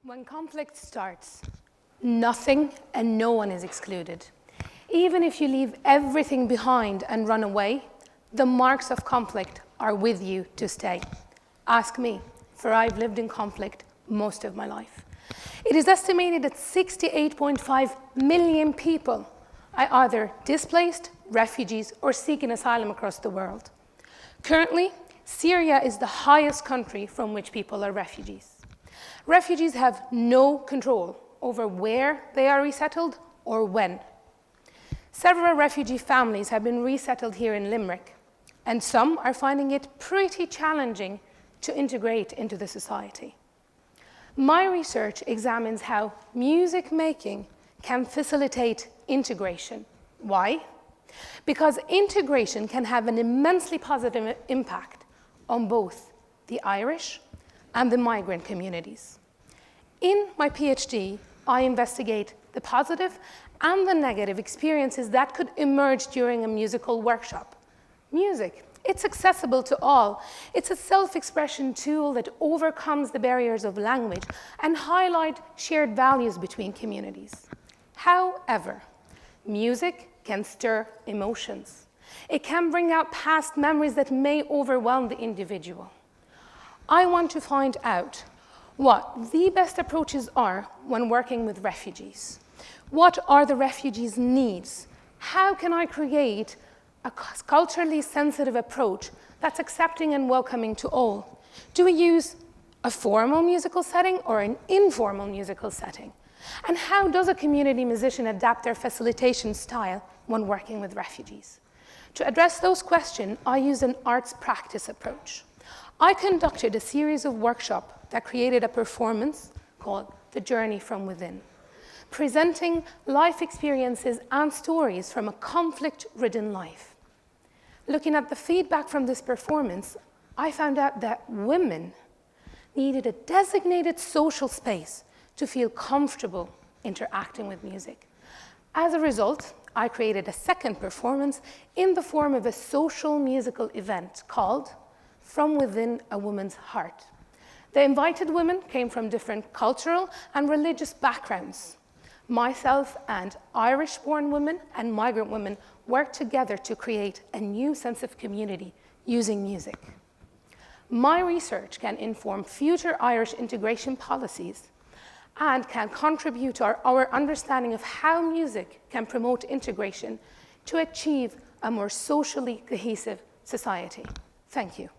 When conflict starts, nothing and no one is excluded. Even if you leave everything behind and run away, the marks of conflict are with you to stay. Ask me, for I've lived in conflict most of my life. It is estimated that 68.5 million people are either displaced, refugees, or seeking asylum across the world. Currently, Syria is the highest country from which people are refugees. Refugees have no control over where they are resettled or when. Several refugee families have been resettled here in Limerick, and some are finding it pretty challenging to integrate into the society. My research examines how music making can facilitate integration. Why? Because integration can have an immensely positive impact on both the Irish and the migrant communities. In my PhD, I investigate the positive and the negative experiences that could emerge during a musical workshop. Music, it's accessible to all. It's a self-expression tool that overcomes the barriers of language and highlights shared values between communities. However, music can stir emotions. It can bring out past memories that may overwhelm the individual. I want to find out what the best approaches are when working with refugees. What are the refugees' needs? How can I create a culturally sensitive approach that's accepting and welcoming to all? Do we use a formal musical setting or an informal musical setting? And how does a community musician adapt their facilitation style when working with refugees? To address those questions, I use an arts practice approach. I conducted a series of workshops that created a performance called The Journey from Within, presenting life experiences and stories from a conflict-ridden life. Looking at the feedback from this performance, I found out that women needed a designated social space to feel comfortable interacting with music. As a result, I created a second performance in the form of a social musical event called From Within a Woman's Heart. The invited women came from different cultural and religious backgrounds. Myself and Irish-born women and migrant women worked together to create a new sense of community using music. My research can inform future Irish integration policies and can contribute to our understanding of how music can promote integration to achieve a more socially cohesive society. Thank you.